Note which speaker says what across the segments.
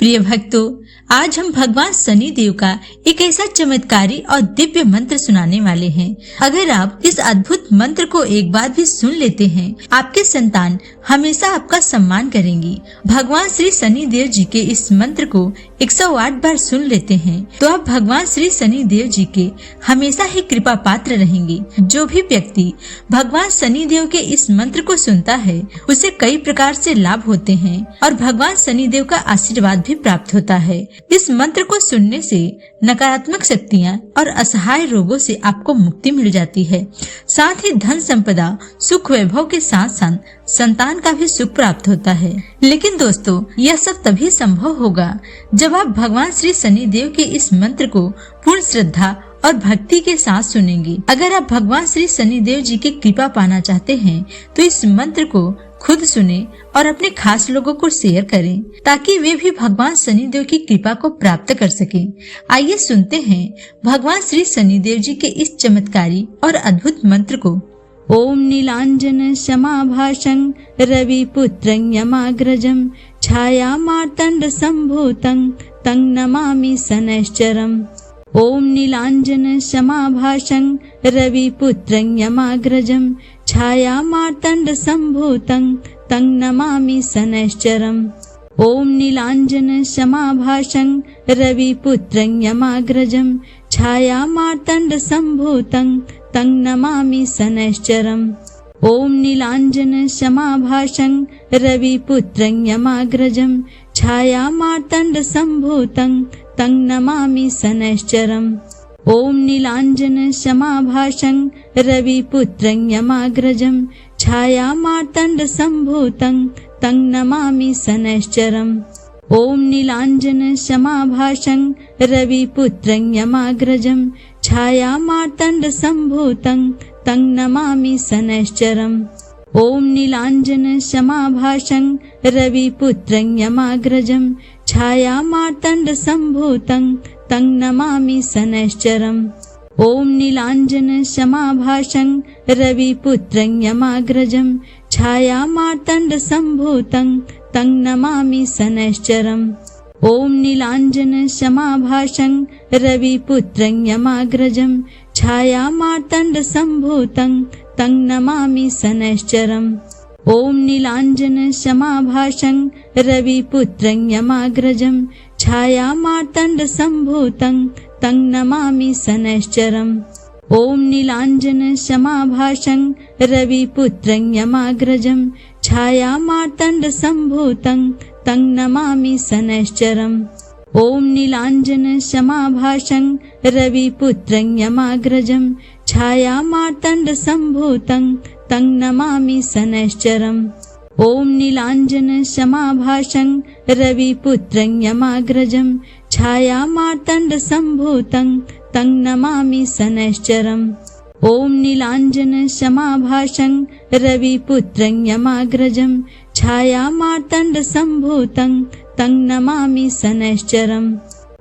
Speaker 1: प्रिय भक्तों, आज हम भगवान शनि देव का एक ऐसा चमत्कारी और दिव्य मंत्र सुनाने वाले हैं। अगर आप इस अद्भुत मंत्र को एक बार भी सुन लेते हैं, आपके संतान हमेशा आपका सम्मान करेंगी। भगवान श्री शनि देव जी के इस मंत्र को 108 बार सुन लेते हैं तो आप भगवान श्री शनि देव जी के हमेशा ही कृपा पात्र रहेंगे। जो भी व्यक्ति भगवान शनि देव के इस मंत्र को सुनता है, उसे कई प्रकार से लाभ होते हैं और भगवान शनि देव का आशीर्वाद भी प्राप्त होता है। इस मंत्र को सुनने से नकारात्मक शक्तियाँ और असहाय रोगों से आपको मुक्ति मिल जाती है। साथ ही धन संपदा, सुख वैभव के साथ साथ संतान का भी सुख प्राप्त होता है। लेकिन दोस्तों, यह सब तभी संभव होगा जब आप भगवान श्री शनि देव के इस मंत्र को पूर्ण श्रद्धा और भक्ति के साथ सुनेंगे। अगर आप भगवान श्री शनि देव जी की कृपा पाना चाहते हैं तो इस मंत्र को खुद सुने और अपने खास लोगों को शेयर करें ताकि वे भी भगवान शनि देव की कृपा को प्राप्त कर सकें। आइए सुनते हैं भगवान श्री शनि देव जी के इस चमत्कारी और अद्भुत मंत्र को। ओम नीलांजन समाभाषं रविपुत्रं यमाग्रजं छाया मार्तंड संभूतं तं नमामि शनैश्चरम्। ओम नीलांजन समाभाषं रविपुत्रं यमाग्रजं छाया मार्तंड संभूतं तं नमामि शनैश्चरम्। ओम नीलांजन समाभाषं रविपुत्रं यमाग्रजं छाया मार्तंड संभूतं तं नमामि शनैश्चरम्। ओम नीलांजन समाभाषं रविपुत्रं यमाग्रजं छाया मार्तंड संभूतं तं नमामि शनैश्चरम्। ओम नीलांजन समाभाषं रविपुत्रं यमाग्रजं छाया मार्तंड संभूतं तं नमामि शनैश्चरम्। ओम नीलांजन समाभाषं रविपुत्रं यमाग्रजं छाया मार्तंड संभूतं तं नमामि शनैश्चरम्। ओम नीलांजन समाभाषं रविपुत्रं यमाग्रजं छाया मार्तंड संभूतं तं नमामि शनैश्चरम्। ओम नीलांजन समाभाषं रविपुत्रं यमाग्रजं छाया मार्तंड संभूतं तं नमामि शनैश्चरम्। ओम नीलांजन समाभाषं रविपुत्रं यमाग्रजं छाया मार्तंड संभूतं तं नमामि शनैश्चरम्। ओम नीलांजन समाभाषं रविपुत्रं यमाग्रजं छाया मार्तंड संभूतं तं नमामि शनैश्चरम्। ओम नीलांजन समाभाषं रविपुत्रं यमाग्रजं छाया मार्तंड संभूतं तं नमामि शनैश्चरम्। ओम नीलांजन समाभाषं रविपुत्रं यमाग्रजं छाया मार्तंड संभूतं तं नमामि शनैश्चरम्। ओम नीलांजन समाभाषं रविपुत्रं यमाग्रजं छाया मार्तंड संभूतं तं नमामि शनैश्चरम्। ओम नीलांजन समाभाषं रविपुत्रं यमाग्रजं छाया मार्तंड संभूतं तं नमामि शनैश्चरम्।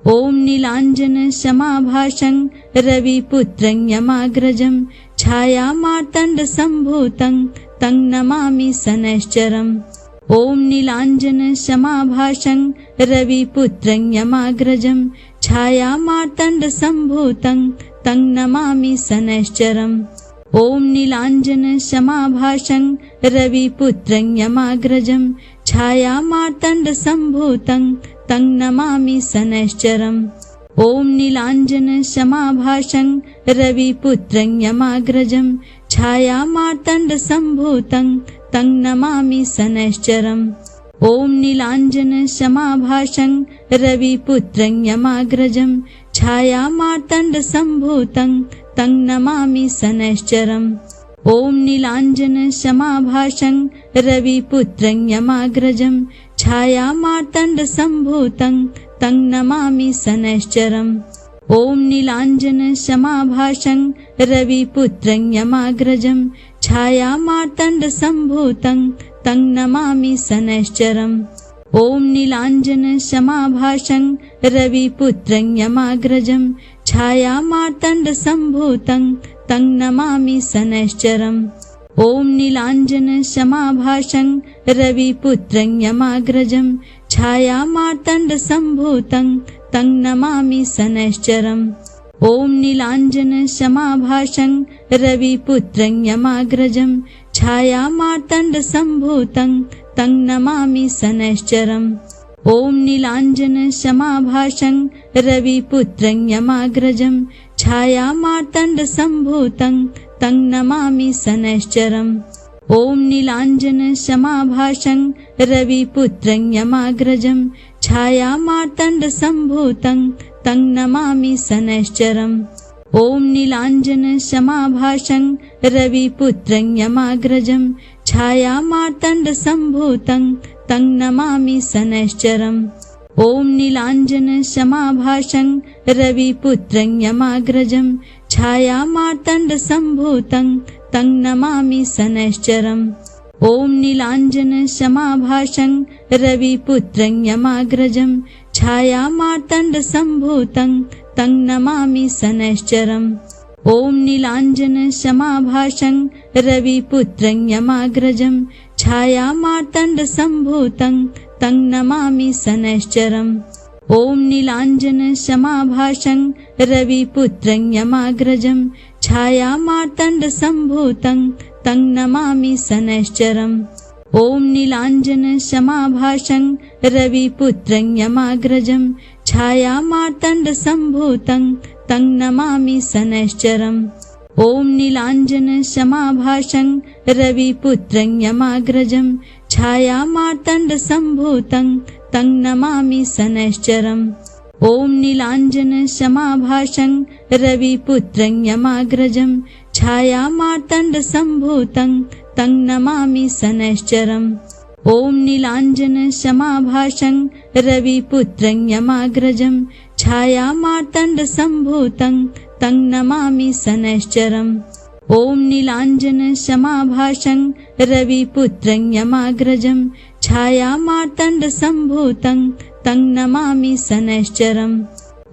Speaker 1: ओम नीलांजन समाभाषं रविपुत्रं यमाग्रजं छाया मार्तंड संभूतं तं नमामि शनैश्चरम्। ओम नीलांजन समाभाषं रविपुत्रं यमाग्रजं छाया मार्तंड संभूतं तं नमामि शनैश्चरम्। ओम नीलांजन समाभाषं रविपुत्रं यमाग्रजं छाया मार्तंड संभूतं तं नमामि शनैश्चरम्। ओम नीलांजन समाभाषं रविपुत्रं यमाग्रजं छाया मार्तंड संभूतं तं नमामि शनैश्चरम्। ओम नीलांजन समाभाषं रविपुत्रं यमाग्रजं छाया मार्तंड संभूतं तं नमामि शनैश्चरम्। ओम नीलांजन समाभाषं रविपुत्रं यमाग्रजं छाया मार्तंड संभूतं तं नमामि शनैश्चरम्। ओम नीलांजन समाभाषं रविपुत्रं यमाग्रजं छाया मार्तंड संभूतं तं नमामि शनैश्चरम्। ओम नीलांजन समाभाषं रविपुत्रं यमाग्रजं छाया मार्तंड संभूतं तं नमामि शनैश्चरम्। ओम नीलांजन समाभाषं रविपुत्रं यमाग्रजं छायामार्तण्डसम्भूतं तं नमामि शनैश्चरम्। ॐ नीलाञ्जनशमाभासं रविपुत्रं यमाग्रजं छायामार्तण्डसम्भूतं तं नमामि शनैश्चरम्। ॐ नीलाञ्जनशमाभासं रविपुत्रं यमाग्रजं छायामार्तण्डसम्भूतं तं नमामि शनैश्चरम्। ॐ नीलाञ्जनशमाभासं रविपुत्रं यमाग्रजं छायामार्तण्डसम्भूतं तं नमामि शनैश्चरम्। ॐ नीलाञ्जनशमाभासं रविपुत्रं यमाग्रजं छायामार्तण्डसम्भूतं तं नमामि शनैश्चरम्। ॐ नीलाञ्जनशमाभासं रविपुत्रं यमाग्रजं छायामार्तण्डसम्भूतं तं नमामि शनैश्चरम्। ॐ नीलाञ्जनशमाभासं रविपुत्रं यमाग्रजं छायामार्तण्डसम्भूतं तं नमामि शनैश्चरम्। ॐ नीलाञ्जनशमाभासं रविपुत्रं यमाग्रजं छायामार्तण्डसम्भूतं तं नमामि शनैश्चरम्। ॐ नीलाञ्जनशमाभासं रविपुत्रं यमाग्रजं छायामार्तण्डसम्भूतं तं नमामि शनैश्चरम्। ॐ नीलाञ्जनशमाभासं रविपुत्रं यमाग्रजं छायामार्तण्डसम्भूतं तं नमामि शनैश्चरम्। ॐ नीलाञ्जनशमाभासं रविपुत्रं यमाग्रजं छायामार्तण्डसम्भूतं तं नमामि शनैश्चरम्। ॐ नीलाञ्जनशमाभासं रविपुत्रं यमाग्रजं छायामार्तण्डसम्भूतं तं नमामि शनैश्चरम्। ॐ नीलाञ्जनशमाभासं रविपुत्रं यमाग्रजं छायामार्तण्डसम्भूतं तं नमामि शनैश्चरम्। ॐ नीलाञ्जनशमाभासं रविपुत्रं यमाग्रजं छायामार्तण्डसम्भूतं तं नमामि शनैश्चरम्। ॐ नीलाञ्जनशमाभासं रविपुत्रं यमाग्रजं छायामार्तण्डसम्भूतं तं नमामि शनैश्चरम्।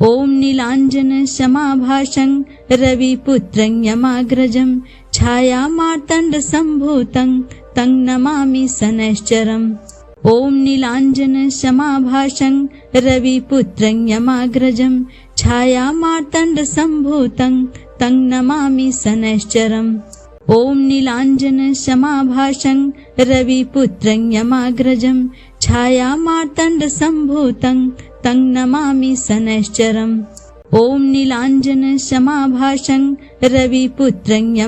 Speaker 1: ॐ नीलाञ्जनशमाभासं रविपुत्रं यमाग्रजं छायामार्तण्डसम्भूतं तं नमामि शनैश्चरम्। ॐ नीलाञ्जनशमाभासं रविपुत्रं यमाग्रजं छायामार्तण्डसम्भूतं तं नमामि शनैश्चरम्। ॐ नीलाञ्जनशमाभासं रविपुत्रं यमाग्रजं छायामार्तण्डसम्भूतं तं नमामि शनैश्चरम्। ॐ नीलाञ्जनशमाभासं रविपुत्रं यमाग्रजं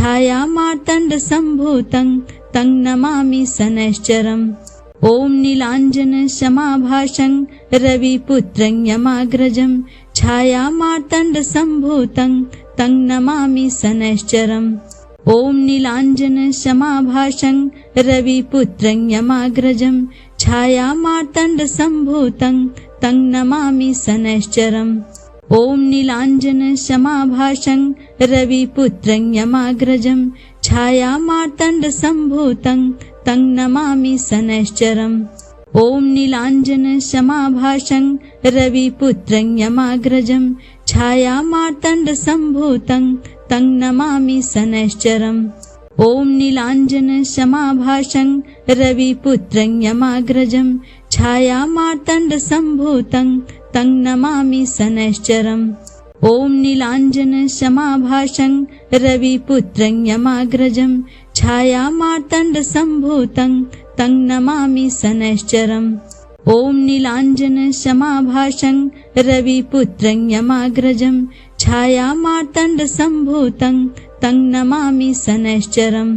Speaker 1: छायामार्तण्डसम्भूतं तं नमामि शनैश्चरम्। ॐ नीलाञ्जनशमाभासं रविपुत्रं यमाग्रजं छायामार्तण्डसम्भूतं तं नमामि शनैश्चरम्। ॐ नीलाञ्जनशमाभासं रविपुत्रं यमाग्रजं छायामार्तण्डसम्भूतं तं नमामि शनैश्चरम्। ॐ नीलाञ्जनशमाभासं रविपुत्रं यमाग्रजं छायामार्तण्डसम्भूतं तं नमामि शनैश्चरम्। ॐ नीलाञ्जनशमाभासं रविपुत्रं यमाग्रजं छायामार्तण्डसम्भूतं तं नमामि शनैश्चरम्। ॐ नीलाञ्जनशमाभासं रविपुत्रं यमाग्रजं छायामार्तण्डसम्भूतं तं नमामि शनैश्चरम्। ॐ नीलाञ्जनशमाभासं रविपुत्रं यमाग्रजं छायामार्तण्डसम्भूतं तं नमामि शनैश्चरम्।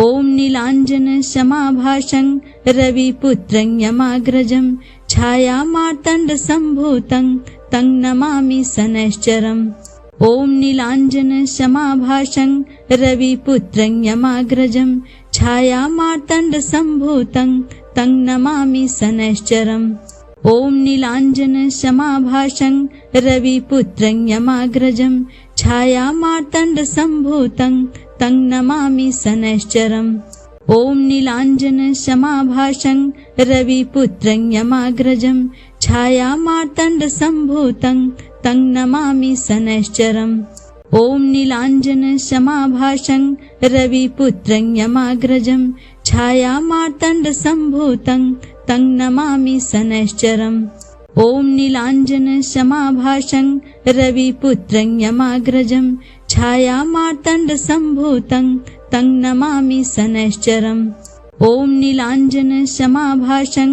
Speaker 1: ॐ नीलाञ्जनशमाभासं रविपुत्रं यमाग्रजं छायामार्तण्डसम्भूतं तं नमामि शनैश्चरम्। ॐ नीलाञ्जनशमाभासं रविपुत्रं यमाग्रजं छायामार्तण्डसम्भूतं तं नमामि शनैश्चरम्। ॐ नीलाञ्जनशमाभासं रविपुत्रं यमाग्रजं छायामार्तण्डसम्भूतं तं नमामि शनैश्चरम्। ॐ नीलाञ्जनशमाभासं रविपुत्रं यमाग्रजं छायामार्तण्डसम्भूतं तं नमामि शनैश्चरम्। ॐ नीलाञ्जनशमाभासं रविपुत्रं यमाग्रजं छायामार्तण्डसम्भूतं तं नमामि शनैश्चरम्। ॐ नीलाञ्जनसमाभासं रविपुत्रं यमाग्रजं छायामार्तण्डसम्भूतं तं नमामि शनैश्चरम्। ॐ नीलाञ्जनसमाभासं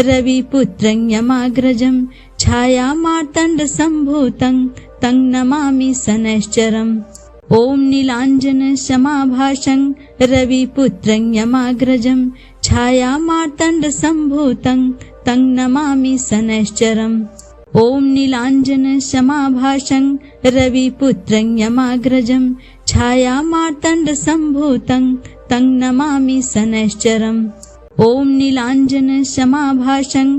Speaker 1: रविपुत्रं यमाग्रजं छायामार्तण्डसम्भूतं तं नमामि शनैश्चरम्। ॐ नीलाञ्जनसमाभासं रविपुत्रं यमाग्रजं छायामार्तण्डसम्भूतं तं नमामि शनैश्चरम्। ॐ नीलाञ्जनसमाभासं रविपुत्रं यमाग्रजं छायामार्तण्डसम्भूतं तं नमामि शनैश्चरम्। ॐ नीलाञ्जनसमाभासं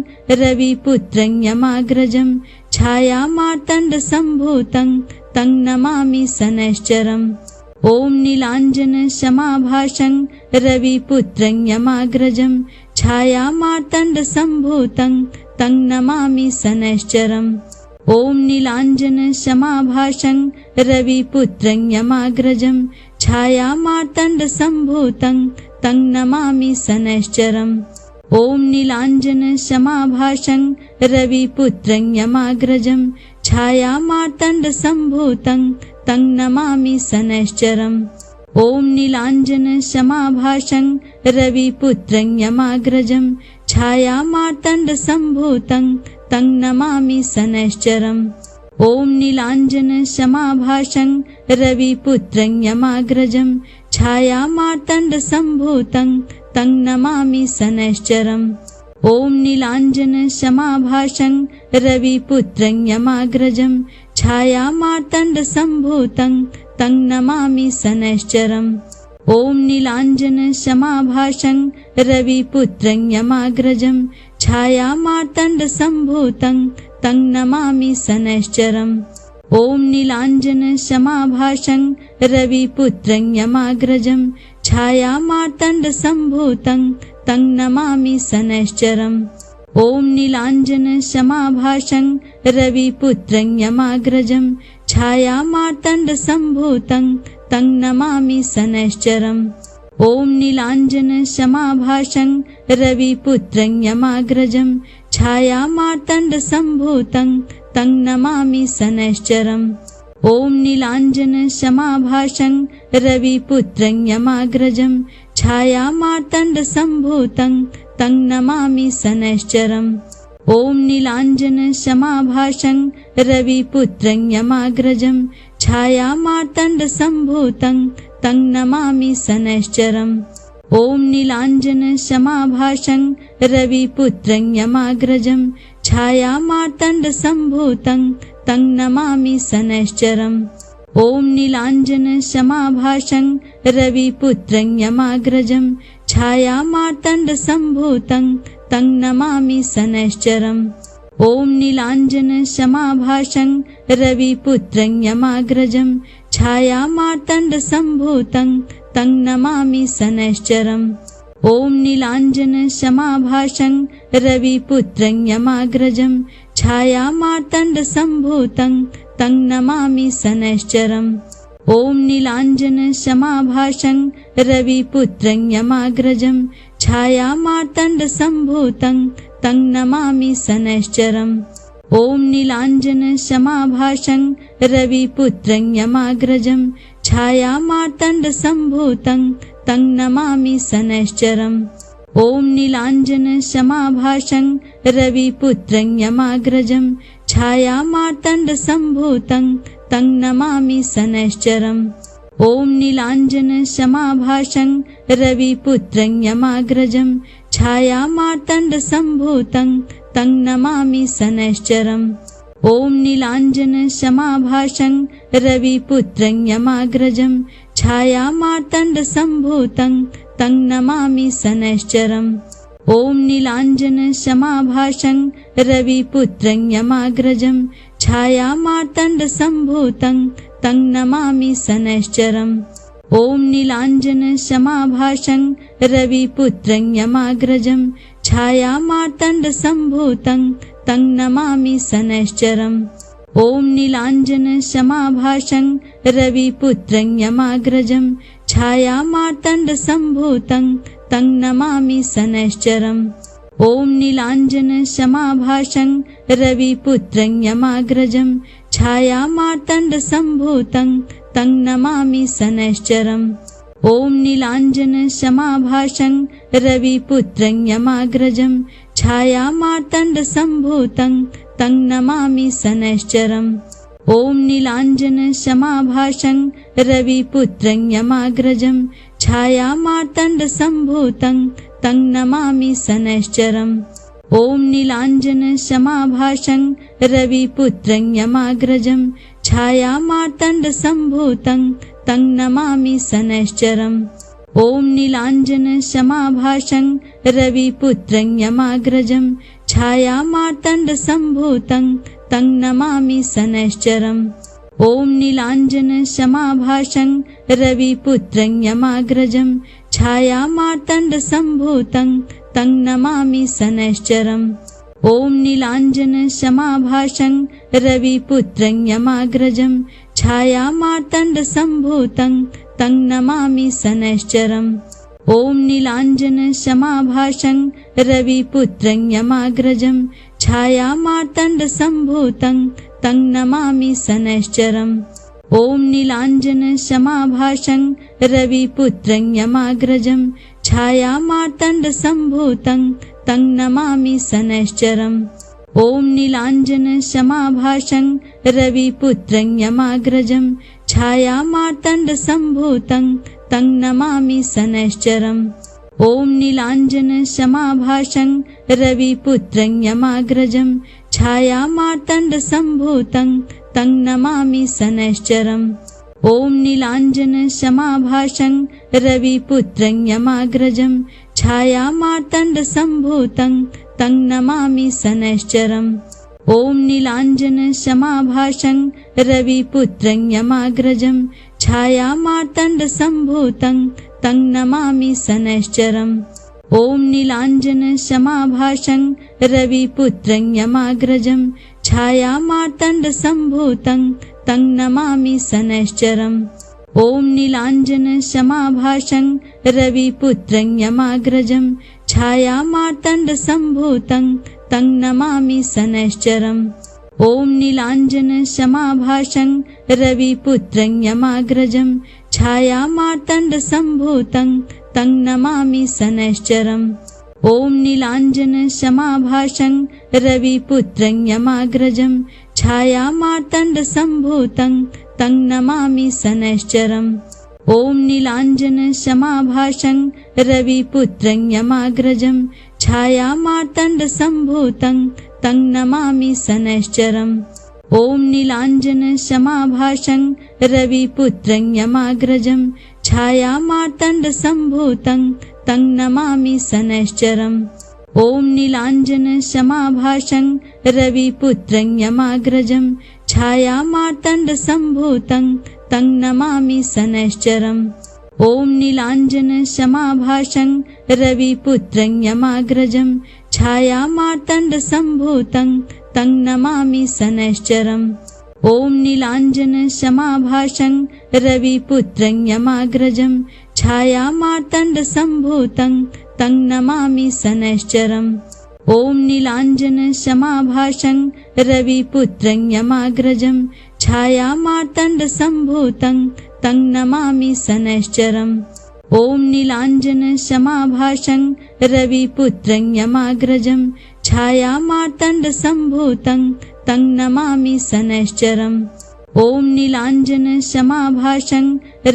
Speaker 1: रविपुत्रं यमाग्रजं छायामार्तण्डसम्भूतं तं नमामि शनैश्चरम्। ॐ नीलाञ्जनसमाभासं रविपुत्रं यमाग्रजं छायामार्तण्डसम्भूतं तं नमामि शनैश्चरम्। ॐ नीलाञ्जनसमाभासं रविपुत्रं यमाग्रजं छायामार्तण्डसम्भूतं तं नमामि शनैश्चरम्। ॐ नीलाञ्जनसमाभासं रविपुत्रं यमाग्रजं छायामार्तण्डसम्भूतं तं नमामि शनैश्चरम्। ॐ नीलाञ्जनसमाभासं रविपुत्रं यमाग्रजं छायामार्तण्डसम्भूतं तं नमामि शनैश्चरम्। ॐ नीलाञ्जनसमाभासं रविपुत्रं यमाग्रजं छायामार्तण्डसम्भूतं तं नमामि शनैश्चरम्। ॐ नीलाञ्जनसमाभासं रविपुत्रं यमाग्रजं छायामार्तण्डसम्भूतं तं नमामि शनैश्चरम्। ॐ नीलाञ्जनसमाभासं रविपुत्रं यमाग्रजं छायामार्तण्डसम्भूतं तं नमामि शनैश्चरम्। ॐ नीलाञ्जनसमाभासं रविपुत्रं यमाग्रजं छायामार्तण्डसम्भूतं तं नमामि शनैश्चरम्। ॐ नीलाञ्जनसमाभासं रविपुत्रं यमाग्रजं छायामार्तण्डसम्भूतं तं नमामि शनैश्चरम्। ॐ नीलाञ्जनसमाभासं रविपुत्रं यमाग्रजं छायामार्तण्डसम्भूतं तं नमामि शनैश्चरम्। ॐ नीलाञ्जनसमाभासं रविपुत्रं यमाग्रजं छायामार्तण्डसम्भूतं तं नमामि शनैश्चरम्। ॐ नीलाञ्जनसमाभासं रविपुत्रं यमाग्रजं छायामार्तण्डसम्भूतं तं नमामि शनैश्चरम्। ॐ नीलाञ्जनसमाभासं रविपुत्रं यमाग्रजं छायामार्तण्डसम्भूतं तं नमामि शनैश्चरम्। ॐ नीलाञ्जनसमाभासं रविपुत्रं यमाग्रजं छायामार्तण्डसम्भूतं तं नमामि शनैश्चरम्। ॐ नीलाञ्जनसमाभासं रविपुत्रं यमाग्रजं छायामार्तण्डसम्भूतं तं नमामि शनैश्चरम्। ॐ नीलाञ्जनसमाभासं रविपुत्रं यमाग्रजं छायामार्तण्डसम्भूतं तं नमामि शनैश्चरम्। ॐ नीलाञ्जनसमाभासं रविपुत्रं यमाग्रजं छायामार्तण्डसम्भूतं तं नमामि शनैश्चरम्। ॐ नीलाञ्जनसमाभासं रविपुत्रं यमाग्रजं छायामार्तण्डसम्भूतं तं नमामि शनैश्चरम्। ॐ नीलाञ्जनसमाभासं रविपुत्रं यमाग्रजं छायामार्तण्डसम्भूतं तं नमामि शनैश्चरम्। ॐ नीलाञ्जनसमाभासं रविपुत्रं यमाग्रजं छायामार्तण्डसम्भूतं तं नमामि शनैश्चरम्। ॐ नीलाञ्जनसमाभासं रविपुत्रं यमाग्रजं छायामार्तण्डसम्भूतं तं नमामि शनैश्चरम्। ॐ नीलाञ्जनसमाभासं रविपुत्रं यमाग्रजं छायामार्तण्डसम्भूतं तं नमामि शनैश्चरम्। ॐ नीलाञ्जनसमाभासं रविपुत्रं यमाग्रजं छायामार्तण्डसम्भूतं तं नमामि शनैश्चरम्। ॐ नीलाञ्जनसमाभासं रविपुत्रं यमाग्रजं छायामार्तण्डसम्भूतं तं नमामि शनैश्चरम्। ॐ नीलाञ्जनसमाभासं रविपुत्रं यमाग्रजं छायामार्तण्डसम्भूतं तं नमामि शनैश्चरम्। ॐ नीलाञ्जनसमाभासं रविपुत्रं यमाग्रजं छायामार्तण्डसम्भूतं तं नमामि शनैश्चरम्। ॐ नीलाञ्जनसमाभासं रविपुत्रं यमाग्रजं छायामार्तण्डसम्भूतं तं नमामि शनैश्चरम्। ॐ नीलाञ्जनसमाभासं रविपुत्रं यमाग्रजं छायामार्तण्डसम्भूतं तं नमामि शनैश्चरम्। ॐ नीलाञ्जनसमाभासं रविपुत्रं यमाग्रजं छायामार्तण्डसम्भूतं तं नमामि शनैश्चरम्। ॐ नीलाञ्जनसमाभासं रविपुत्रं यमाग्रजं छायामार्तण्डसम्भूतं तं नमामि शनैश्चरम्। ॐ नीलाञ्जनसमाभासं रविपुत्रं यमाग्रजं छायामार्तण्डसम्भूतं तं नमामि शनैश्चरम्। ॐ नीलाञ्जनसमाभासं रविपुत्रं यमाग्रजं छायामार्तण्डसम्भूतं तं नमामि शनैश्चरम्। ॐ नीलाञ्जनसमाभासं रविपुत्रं यमाग्रजं छायामार्तण्डसम्भूतं तं नमामि शनैश्चरम्। ॐ नीलाञ्जनसमाभासं रविपुत्रं यमाग्रजं छायामार्तण्डसम्भूतं तं नमामि शनैश्चरम्। ॐ नीलाञ्जनसमाभासं रविपुत्रं यमाग्रजं छायामार्तण्डसम्भूतं तं नमामि शनैश्चरम्। ॐ नीलाञ्जनसमाभासं रविपुत्रं यमाग्रजं छायामार्तण्डसम्भूतं तं नमामि शनैश्चरम्। ॐ नीलाञ्जनसमाभासं रविपुत्रं यमाग्रजं छायामार्तण्डसम्भूतं तं नमामि शनैश्चरम्। ॐ नीलाञ्जनसमाभासं रविपुत्रं यमाग्रजं छायामार्तण्डसम्भूतं तं नमामि शनैश्चरम्। ॐ नीलाञ्जनसमाभासं रविपुत्रं यमाग्रजं छायामार्तण्डसम्भूतं तं नमामि शनैश्चरम्। ॐ नीलाञ्जनसमाभासं रविपुत्रं यमाग्रजं छायामार्तण्डसम्भूतं तं नमामि शनैश्चरम्। ॐ नीलाञ्जनसमाभासं रविपुत्रं यमाग्रजं छायामार्तण्डसम्भूतं तं नमामि शनैश्चरम्। ॐ नीलाञ्जनसमाभासं रविपुत्रं यमाग्रजं छायामार्तण्डसम्भूतं तं नमामि शनैश्चरम्। ॐ नीलाञ्जनसमाभासं रविपुत्रं यमाग्रजं छायामार्तण्डसम्भूतं तं नमामि शनैश्चरम्। ॐ नीलाञ्जनसमाभासं रविपुत्रं यमाग्रजं छायामार्तण्डसम्भूतं तं नमामि शनैश्चरम्। ॐ नीलाञ्जनसमाभासं रविपुत्रं यमाग्रजं छायामार्तण्डसम्भूतं तं नमामि शनैश्चरम्। ॐ नीलाञ्जनसमाभासं रविपुत्रं यमाग्रजं छायामार्तण्डसम्भूतं तं नमामि शनैश्चरम्। ॐ नीलाञ्जनसमाभासं रविपुत्रं यमाग्रजं छायामार्तण्डसम्भूतं तं नमामि शनैश्चरम्। ॐ नीलाञ्जनसमाभासं रविपुत्रं यमाग्रजं छायामार्तण्डसम्भूतं तं नमामि शनैश्चरम्। ॐ नीलाञ्जनसमाभासं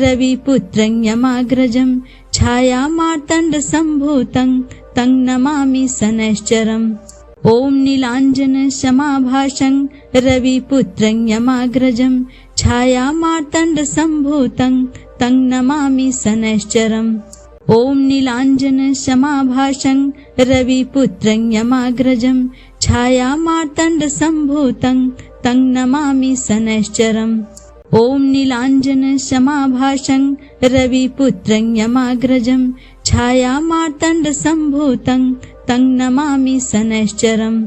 Speaker 1: रविपुत्रं यमाग्रजं छायामार्तण्डसम्भूतं तं नमामि शनैश्चरम्। ॐ नीलाञ्जनसमाभासं रविपुत्रं यमाग्रजं छायामार्तण्डसम्भूतं तं नमामि शनैश्चरम्। ॐ नीलाञ्जनसमाभासं रविपुत्रं यमाग्रजं छायामार्तण्डसम्भूतं तं नमामि शनैश्चरम्। ॐ नीलाञ्जनसमाभासं रविपुत्रं यमाग्रजं छायामार्तण्डसम्भूतं तं नमामि शनैश्चरम्।